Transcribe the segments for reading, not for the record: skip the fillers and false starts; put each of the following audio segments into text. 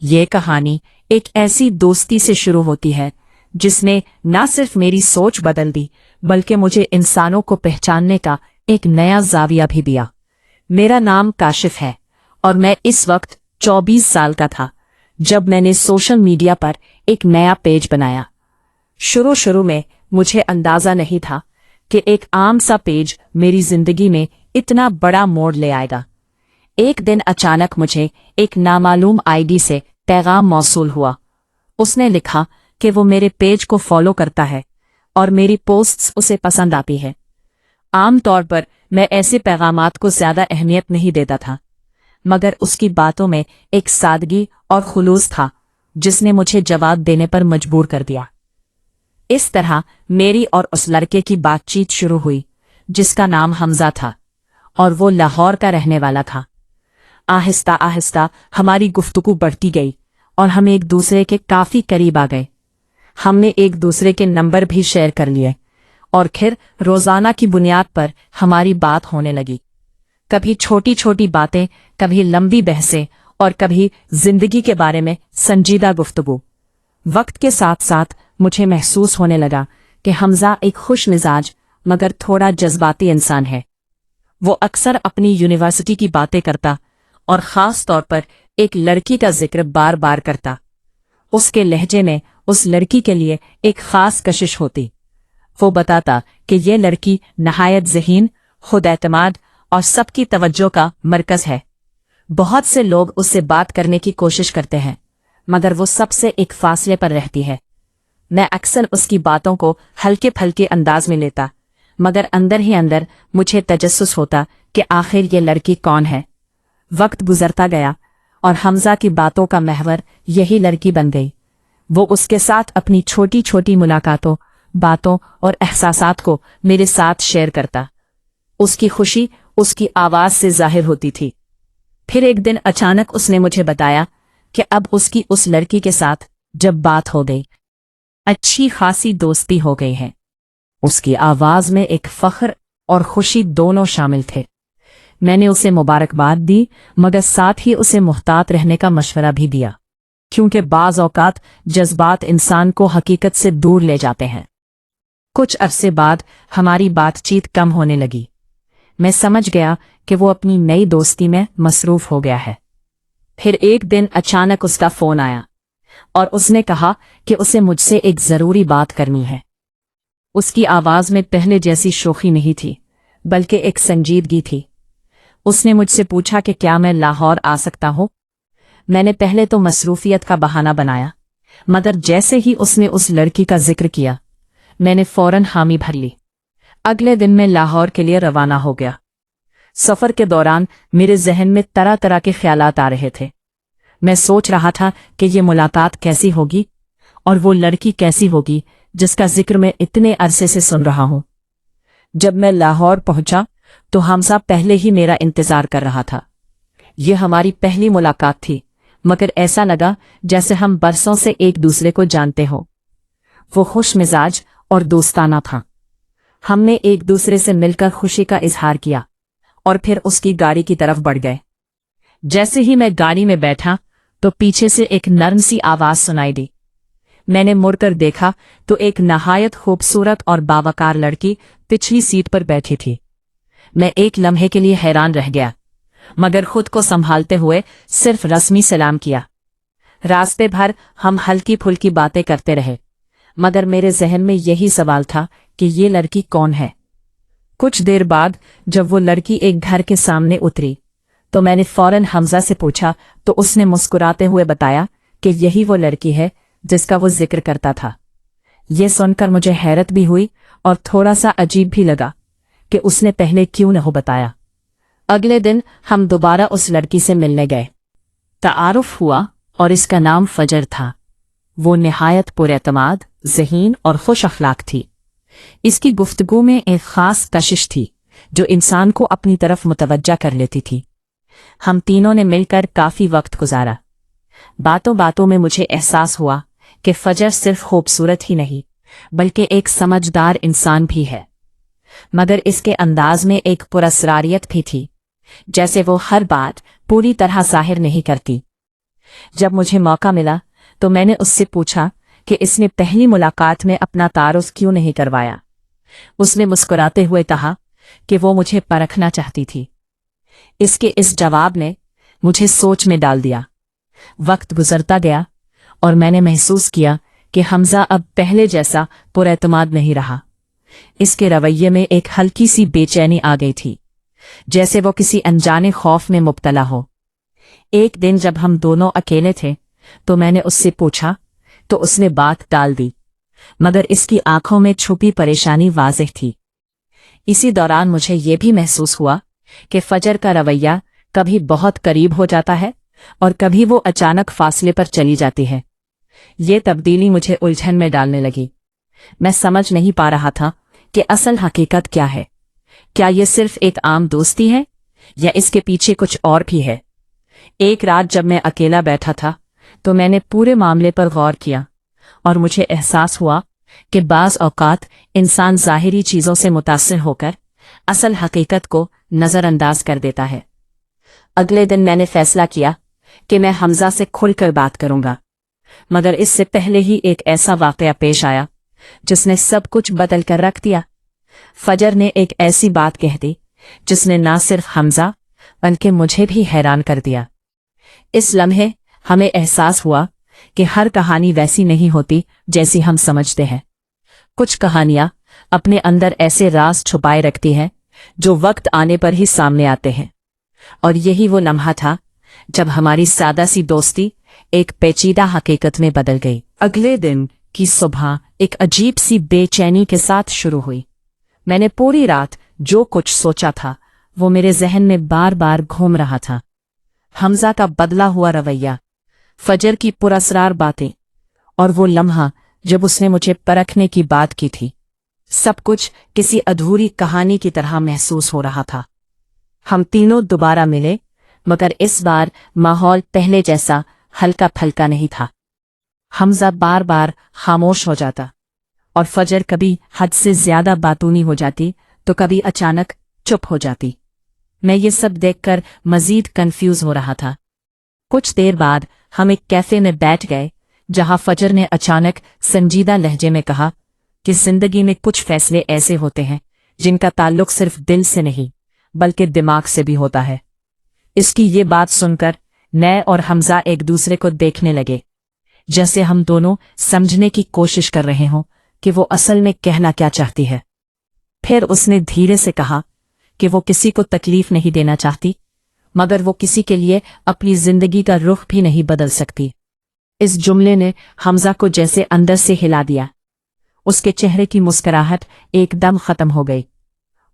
ये कहानी एक ऐसी दोस्ती से शुरू होती है जिसने न सिर्फ मेरी सोच बदल दी बल्कि मुझे इंसानों को पहचानने का एक नया जाविया भी दिया। मेरा नाम काशिफ है और मैं इस वक्त 24 साल का था जब मैंने सोशल मीडिया पर एक नया पेज बनाया। शुरू में मुझे अंदाजा नहीं था कि एक आम सा पेज मेरी जिंदगी में इतना बड़ा मोड़ ले आएगा। एक दिन अचानक मुझे एक नामालूम आईडी से पैगाम मौसूल हुआ। उसने लिखा कि वो मेरे पेज को फॉलो करता है और मेरी पोस्ट्स उसे पसंद आती है। आम तौर पर मैं ऐसे पैगामात को ज्यादा अहमियत नहीं देता था, मगर उसकी बातों में एक सादगी और खुलूस था जिसने मुझे जवाब देने पर मजबूर कर दिया। इस तरह मेरी और उस लड़के की बातचीत शुरू हुई जिसका नाम हमजा था और वो लाहौर का रहने वाला था। आहिस्ता आहिस्ता हमारी गुफ्तगू बढ़ती गई और हम एक दूसरे के काफी करीब आ गए। हमने एक दूसरे के नंबर भी शेयर कर लिए और फिर रोजाना की बुनियाद पर हमारी बात होने लगी। कभी छोटी छोटी बातें, कभी लंबी बहसें और कभी जिंदगी के बारे में संजीदा गुफ्तगू। वक्त के साथ साथ मुझे महसूस होने लगा कि हमजा एक खुश मिजाज मगर थोड़ा जज्बाती इंसान है। वो अक्सर अपनी यूनिवर्सिटी की बातें करता और खास तौर पर एक लड़की का जिक्र बार बार करता। उसके लहजे में उस लड़की के लिए एक खास कशिश होती। वो बताता कि ये लड़की नहायत ज़हीन, खुद एतमाद और सबकी तवज्जो का मरकज है। बहुत से लोग उससे बात करने की कोशिश करते हैं मगर वो सबसे एक फासले पर रहती है। मैं अक्सर उसकी बातों को हल्के फल्के अंदाज में लेता, मगर अंदर ही अंदर मुझे तजस्सुस होता कि आखिर ये लड़की कौन है। वक्त गुजरता गया और हमजा की बातों का महवर यही लड़की बन गई। वो उसके साथ अपनी छोटी छोटी मुलाकातों, बातों और एहसासात को मेरे साथ शेयर करता। उसकी खुशी उसकी आवाज से जाहिर होती थी। फिर एक दिन अचानक उसने मुझे बताया कि अब उसकी उस लड़की के साथ जब बात हो गई, अच्छी खासी दोस्ती हो गई है। उसकी आवाज में एक फख्र और खुशी दोनों शामिल थे। मैंने उसे मुबारकबाद दी मगर साथ ही उसे मुहतात रहने का मशवरा भी दिया, क्योंकि बाज़ औक़ात जज्बात इंसान को हकीकत से दूर ले जाते हैं। कुछ अरसे बाद हमारी बातचीत कम होने लगी। मैं समझ गया कि वो अपनी नई दोस्ती में मसरूफ हो गया है। फिर एक दिन अचानक उसका फ़ोन आया और उसने कहा कि उसे मुझसे एक ज़रूरी बात करनी है। उसकी आवाज़ में पहले जैसी शोखी नहीं थी बल्कि एक संजीदगी थी। उसने मुझसे पूछा कि क्या मैं लाहौर आ सकता हूँ। मैंने पहले तो मसरूफियत का बहाना बनाया, मगर जैसे ही उसने उस लड़की का जिक्र किया मैंने फौरन हामी भर ली। अगले दिन मैं लाहौर के लिए रवाना हो गया। सफ़र के दौरान मेरे जहन में तरह तरह के ख्यालात आ रहे थे। मैं सोच रहा था कि ये मुलाकात कैसी होगी और वो लड़की कैसी होगी जिसका जिक्र मैं इतने अरसे से सुन रहा हूँ। जब मैं लाहौर पहुंचा तो हमजा पहले ही मेरा इंतजार कर रहा था। ये हमारी पहली मुलाकात थी, मगर ऐसा लगा जैसे हम बरसों से एक दूसरे को जानते हो। वो खुश मिजाज और दोस्ताना था। हमने एक दूसरे से मिलकर खुशी का इजहार किया और फिर उसकी गाड़ी की तरफ बढ़ गए। जैसे ही मैं गाड़ी में बैठा तो पीछे से एक नर्म सी आवाज सुनाई दी। मैंने मुड़कर देखा तो एक नहायत खूबसूरत और बावकार लड़की पिछली सीट पर बैठी थी। मैं एक लम्हे के लिए हैरान रह गया, मगर खुद को संभालते हुए सिर्फ रस्मी सलाम किया। रास्ते भर हम हल्की फुल्की बातें करते रहे, मगर मेरे जहन में यही सवाल था कि ये लड़की कौन है। कुछ देर बाद जब वो लड़की एक घर के सामने उतरी तो मैंने फौरन हमजा से पूछा तो उसने मुस्कुराते हुए बताया कि यही वो लड़की है जिसका वो जिक्र करता था। ये सुनकर मुझे हैरत भी हुई और थोड़ा सा अजीब भी लगा कि उसने पहले क्यों न हो बताया। अगले दिन हम दोबारा उस लड़की से मिलने गए। तारुफ हुआ और इसका नाम फजर था। वो निहायत पुरएतमाद, ज़हीन और खुश अखलाक थी। इसकी गुफ्तगू में एक खास कशिश थी जो इंसान को अपनी तरफ मुतवज्जा कर लेती थी। हम तीनों ने मिलकर काफी वक्त गुजारा। बातों बातों में एहसास एहसास हुआ कि फजर सिर्फ खूबसूरत ही नहीं बल्कि एक समझदार इंसान भी है, मगर इसके अंदाज में एक पुरस्रारियत भी थी, जैसे वो हर बात पूरी तरह जाहिर नहीं करती। जब मुझे मौका मिला तो मैंने उससे पूछा कि इसने पहली मुलाकात में अपना तारुफ क्यों नहीं करवाया। उसने मुस्कुराते हुए कहा कि वो मुझे परखना चाहती थी। इसके इस जवाब ने मुझे सोच में डाल दिया। वक्त गुजरता गया और मैंने महसूस किया कि हमजा अब पहले जैसा पुरएतमाद नहीं रहा। इसके रवैये में एक हल्की सी बेचैनी आ गई थी, जैसे वो किसी अनजाने खौफ में मुब्तला हो। एक दिन जब हम दोनों अकेले थे तो मैंने उससे पूछा तो उसने बात टाल दी, मगर इसकी आंखों में छुपी परेशानी वाज़ेह थी। इसी दौरान मुझे ये भी महसूस हुआ कि फजर का रवैया कभी बहुत करीब हो जाता है और कभी वो अचानक फासले पर चली जाती है। ये तब्दीली मुझे उलझन में डालने लगी। मैं समझ नहीं पा रहा था कि असल हकीकत क्या है। क्या ये सिर्फ एक आम दोस्ती है या इसके पीछे कुछ और भी है? एक रात जब मैं अकेला बैठा था तो मैंने पूरे मामले पर गौर किया और मुझे एहसास हुआ कि बाज़ औक़ात इंसान ज़ाहिरी चीज़ों से मुतासिर होकर असल हकीकत को नज़रअंदाज कर देता है। अगले दिन मैंने फैसला किया कि मैं हमजा से खुलकर बात करूंगा, मगर इससे पहले ही एक ऐसा वाक़या पेश आया जिसने सब कुछ बदल कर रख दिया। फजर ने एक ऐसी बात कह दी जिसने ना सिर्फ हमजा बल्कि मुझे भी हैरान कर दिया। इस लम्हे हमें एहसास हुआ कि हर कहानी वैसी नहीं होती जैसी हम समझते हैं। कुछ कहानियां अपने अंदर ऐसे राज छुपाए रखती हैं जो वक्त आने पर ही सामने आते हैं, और यही वो लम्हा था जब हमारी सादा सी दोस्ती एक पेचीदा हकीकत में बदल गई। अगले दिन की सुबह एक अजीब सी बेचैनी के साथ शुरू हुई। मैंने पूरी रात जो कुछ सोचा था वो मेरे जहन में बार बार घूम रहा था। हमजा का बदला हुआ रवैया, फजर की पुरअसरार बातें और वो लम्हा जब उसने मुझे परखने की बात की थी। सब कुछ किसी अधूरी कहानी की तरह महसूस हो रहा था। हम तीनों दोबारा मिले, मगर इस बार माहौल पहले जैसा हल्का फल्का नहीं था। हमजा बार बार खामोश हो जाता और फजर कभी हद से ज्यादा बातूनी हो जाती तो कभी अचानक चुप हो जाती। मैं ये सब देखकर मजीद कंफ्यूज हो रहा था। कुछ देर बाद हम एक कैफे में बैठ गए जहां फजर ने अचानक संजीदा लहजे में कहा कि जिंदगी में कुछ फैसले ऐसे होते हैं जिनका ताल्लुक सिर्फ दिल से नहीं बल्कि दिमाग से भी होता है। इसकी ये बात सुनकर मैं और हमजा एक दूसरे को देखने लगे, जैसे हम दोनों समझने की कोशिश कर रहे हों कि वो असल में कहना क्या चाहती है। फिर उसने धीरे से कहा कि वो किसी को तकलीफ नहीं देना चाहती, मगर वो किसी के लिए अपनी जिंदगी का रुख भी नहीं बदल सकती। इस जुमले ने हमजा को जैसे अंदर से हिला दिया। उसके चेहरे की मुस्कुराहट एकदम खत्म हो गई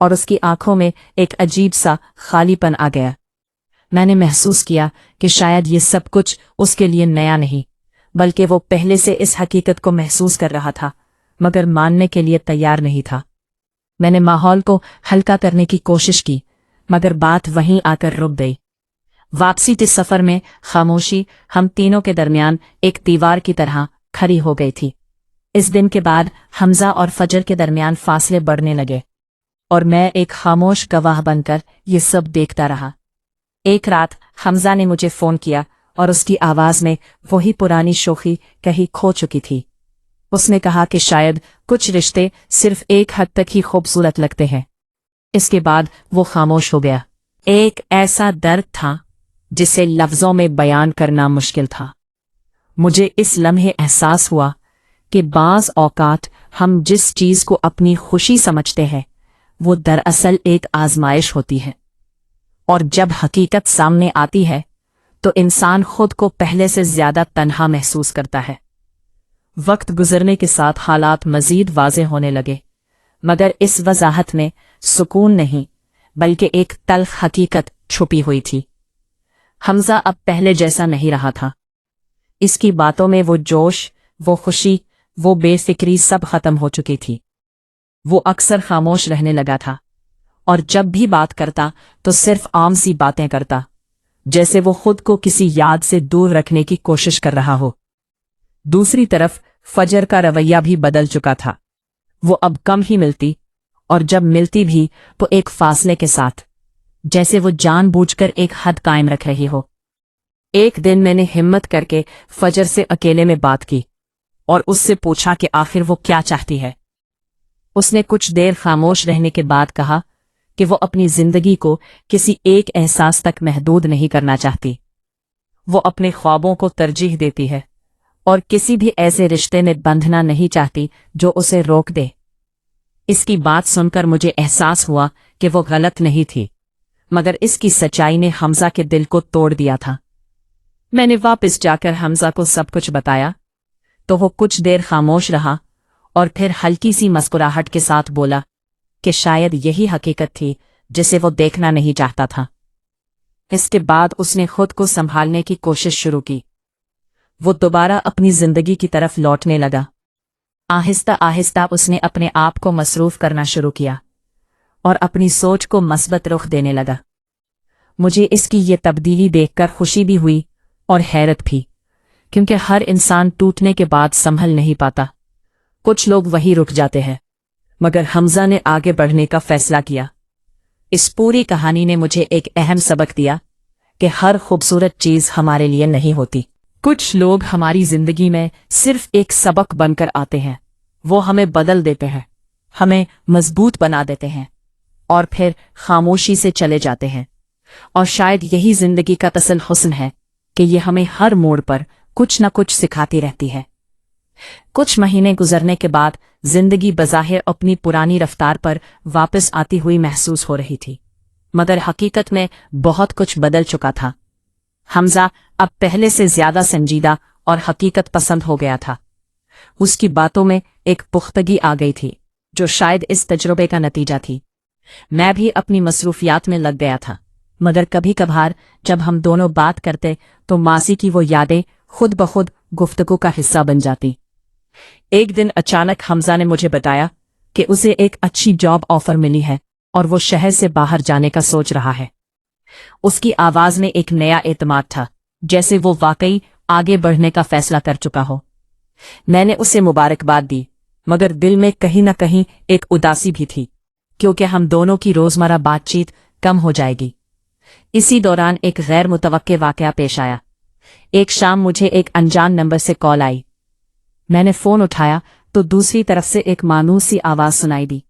और उसकी आंखों में एक अजीब सा खालीपन आ गया। मैंने महसूस किया कि शायद ये सब कुछ उसके लिए नया नहीं, बल्कि वो पहले से इस हकीकत को महसूस कर रहा था, मगर मानने के लिए तैयार नहीं था। मैंने माहौल को हल्का करने की कोशिश की, मगर बात वहीं आकर रुक गई। वापसी के सफर में खामोशी हम तीनों के दरमियान एक दीवार की तरह खड़ी हो गई थी। इस दिन के बाद हमजा और फजर के दरमियान फासले बढ़ने लगे और मैं एक खामोश गवाह बनकर ये सब देखता रहा। एक रात हमजा ने मुझे फोन किया और उसकी आवाज में वही पुरानी शोखी कहीं खो चुकी थी। उसने कहा कि शायद कुछ रिश्ते सिर्फ एक हद तक ही खूबसूरत लगते हैं। इसके बाद वो खामोश हो गया। एक ऐसा दर्द था जिसे लफ्जों में बयान करना मुश्किल था। मुझे इस लम्हे एहसास हुआ कि बाज़ औकात हम जिस चीज को अपनी खुशी समझते हैं वो दरअसल एक आजमाइश होती है, और जब हकीकत सामने आती है तो इंसान खुद को पहले से ज्यादा तन्हा महसूस करता है। वक्त गुजरने के साथ हालात मजीद वाज़ेह होने लगे, मगर इस वजाहत में सुकून नहीं बल्कि एक तल्ख हकीकत छुपी हुई थी। हमजा अब पहले जैसा नहीं रहा था। इसकी बातों में वो जोश, वो खुशी, वो बेफिक्री सब खत्म हो चुकी थी। वो अक्सर खामोश रहने लगा था और जब भी बात करता तो सिर्फ आम सी बातें करता, जैसे वो खुद को किसी याद से दूर रखने की कोशिश कर रहा हो। दूसरी तरफ फजर का रवैया भी बदल चुका था। वो अब कम ही मिलती, और जब मिलती भी तो एक फासले के साथ, जैसे वो जानबूझकर एक हद कायम रख रही हो। एक दिन मैंने हिम्मत करके फजर से अकेले में बात की और उससे पूछा कि आखिर वो क्या चाहती है। उसने कुछ देर खामोश रहने के बाद कहा कि वो अपनी जिंदगी को किसी एक एहसास तक महदूद नहीं करना चाहती। वो अपने ख्वाबों को तरजीह देती है और किसी भी ऐसे रिश्ते में बंधना नहीं चाहती जो उसे रोक दे। इसकी बात सुनकर मुझे एहसास हुआ कि वो गलत नहीं थी, मगर इसकी सच्चाई ने हमजा के दिल को तोड़ दिया था। मैंने वापस जाकर हमजा को सब कुछ बताया तो वो कुछ देर खामोश रहा और फिर हल्की सी मुस्कुराहट के साथ बोला कि शायद यही हकीकत थी जिसे वो देखना नहीं चाहता था। इसके बाद उसने खुद को संभालने की कोशिश शुरू की। वो दोबारा अपनी जिंदगी की तरफ लौटने लगा। आहिस्ता आहिस्ता उसने अपने आप को मसरूफ करना शुरू किया और अपनी सोच को मस्बत रुख देने लगा। मुझे इसकी ये तब्दीली देखकर खुशी भी हुई और हैरत भी, क्योंकि हर इंसान टूटने के बाद संभल नहीं पाता। कुछ लोग वहीं रुक जाते हैं, मगर हमजा ने आगे बढ़ने का फैसला किया। इस पूरी कहानी ने मुझे एक अहम सबक दिया कि हर खूबसूरत चीज हमारे लिए नहीं होती। कुछ लोग हमारी जिंदगी में सिर्फ एक सबक बनकर आते हैं। वो हमें बदल देते हैं, हमें मजबूत बना देते हैं और फिर खामोशी से चले जाते हैं। और शायद यही जिंदगी का असल हुस्न है कि ये हमें हर मोड़ पर कुछ न कुछ सिखाती रहती है। कुछ महीने गुजरने के बाद जिंदगी बज़ाहिर अपनी पुरानी रफ्तार पर वापस आती हुई महसूस हो रही थी, मगर हकीकत में बहुत कुछ बदल चुका था। हमजा अब पहले से ज्यादा संजीदा और हकीकत पसंद हो गया था। उसकी बातों में एक पुख्तगी आ गई थी जो शायद इस तजुर्बे का नतीजा थी। मैं भी अपनी मसरूफियात में लग गया था, मगर कभी कभार जब हम दोनों बात करते तो मासी की वो यादें खुद ब खुद गुफ्तगू का हिस्सा बन जाती। एक दिन अचानक हमजा ने मुझे बताया कि उसे एक अच्छी जॉब ऑफर मिली है और वो शहर से बाहर जाने का सोच रहा है। उसकी आवाज में एक नया एतमाद था, जैसे वो वाकई आगे बढ़ने का फैसला कर चुका हो। मैंने उसे मुबारकबाद दी, मगर दिल में कहीं न कहीं एक उदासी भी थी, क्योंकि हम दोनों की रोजमर्रा बातचीत कम हो जाएगी। इसी दौरान एक गैर मुतवक्के वाकया पेश आया। एक शाम मुझे एक अनजान नंबर से कॉल आई। मैंने फोन उठाया तो दूसरी तरफ से एक मानूस सी आवाज सुनाई दी।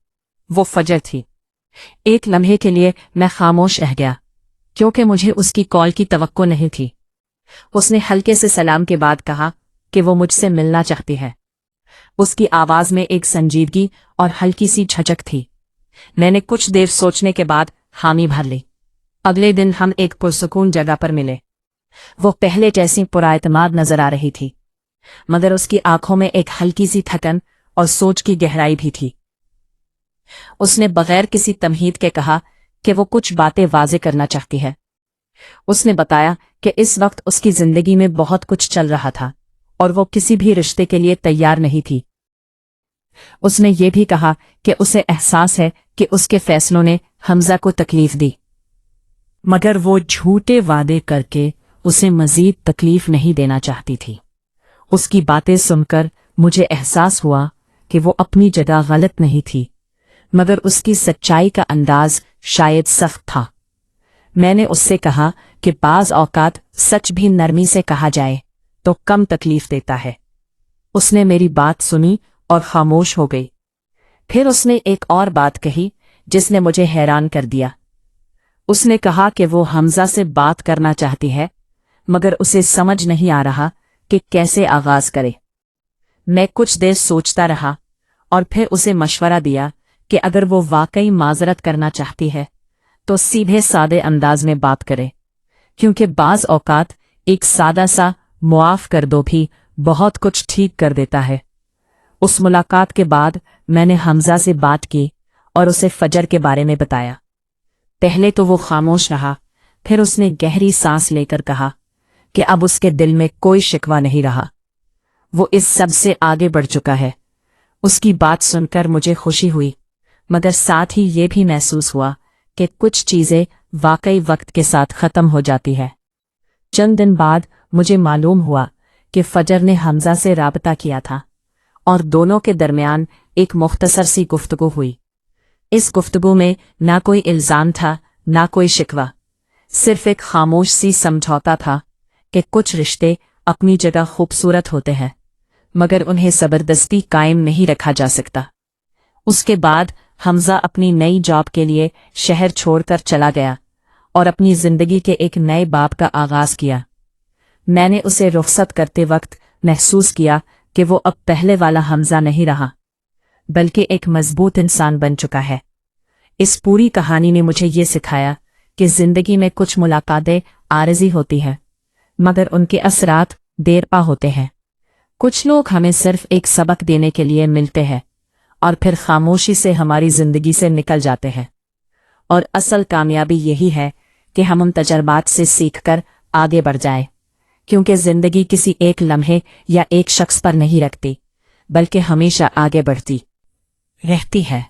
वो फजर थी। एक लम्हे के लिए मैं खामोश रह गया, क्योंकि मुझे उसकी कॉल की तवक्को नहीं थी। उसने हल्के से सलाम के बाद कहा कि वो मुझसे मिलना चाहती है। उसकी आवाज में एक संजीदगी और हल्की सी झिझक थी। मैंने कुछ देर सोचने के बाद हामी भर ली। अगले दिन हम एक पुरसुकून जगह पर मिले। वो पहले जैसी पुराएतमाद नजर आ रही थी, मगर उसकी आंखों में एक हल्की सी थकन और सोच की गहराई भी थी। उसने बगैर किसी तमहीद के कहा कि वो कुछ बातें वाज़े करना चाहती है। उसने बताया कि इस वक्त उसकी जिंदगी में बहुत कुछ चल रहा था और वो किसी भी रिश्ते के लिए तैयार नहीं थी। उसने ये भी कहा कि उसे एहसास है कि उसके फैसलों ने हमजा को तकलीफ दी, मगर वो झूठे वादे करके उसे मजीद तकलीफ नहीं देना चाहती थी। उसकी बातें सुनकर मुझे एहसास हुआ कि वो अपनी जगह गलत नहीं थी, मगर उसकी सच्चाई का अंदाज शायद सख्त था। मैंने उससे कहा कि बाज औकात सच भी नरमी से कहा जाए तो कम तकलीफ देता है। उसने मेरी बात सुनी और खामोश हो गई। फिर उसने एक और बात कही जिसने मुझे हैरान कर दिया। उसने कहा कि वो हमजा से बात करना चाहती है, मगर उसे समझ नहीं आ रहा कि कैसे आगाज करे। मैं कुछ देर सोचता रहा और फिर उसे मशवरा दिया कि अगर वो वाकई माजरत करना चाहती है तो सीधे सादे अंदाज में बात करे, क्योंकि बाज औकात एक सादा सा मुआफ कर दो भी बहुत कुछ ठीक कर देता है। उस मुलाकात के बाद मैंने हमजा से बात की और उसे फजर के बारे में बताया। पहले तो वो खामोश रहा, फिर उसने गहरी सांस लेकर कहा कि अब उसके दिल में कोई शिकवा नहीं रहा। वो इस सब से आगे बढ़ चुका है। उसकी बात सुनकर मुझे खुशी हुई, मगर साथ ही ये भी महसूस हुआ कि कुछ चीजें वाकई वक्त के साथ खत्म हो जाती है। चंद दिन बाद मुझे मालूम हुआ कि फजर ने हमजा से राबता किया था और दोनों के दरमियान एक मुख्तसर सी गुफ्तगू हुई। इस गुफ्तगू में ना कोई इल्जाम था, ना कोई शिकवा, सिर्फ एक खामोश सी समझौता था کہ کچھ رشتے اپنی جگہ خوبصورت ہوتے ہیں مگر انہیں زبردستی قائم نہیں رکھا جا سکتا۔ اس کے بعد حمزہ اپنی نئی جاب کے لیے شہر چھوڑ کر چلا گیا اور اپنی زندگی کے ایک نئے باب کا آغاز کیا۔ میں نے اسے رخصت کرتے وقت محسوس کیا کہ وہ اب پہلے والا حمزہ نہیں رہا بلکہ ایک مضبوط انسان بن چکا ہے۔ اس پوری کہانی نے مجھے یہ سکھایا کہ زندگی میں کچھ ملاقاتیں عارضی ہوتی ہیں مگر ان کے اثرات دیر پا ہوتے ہیں۔ کچھ لوگ ہمیں صرف ایک سبق دینے کے لیے ملتے ہیں اور پھر خاموشی سے ہماری زندگی سے نکل جاتے ہیں، اور اصل کامیابی یہی ہے کہ ہم ان تجربات سے سیکھ کر آگے بڑھ جائیں، کیونکہ زندگی کسی ایک لمحے یا ایک شخص پر نہیں رکھتی بلکہ ہمیشہ آگے بڑھتی رہتی ہے۔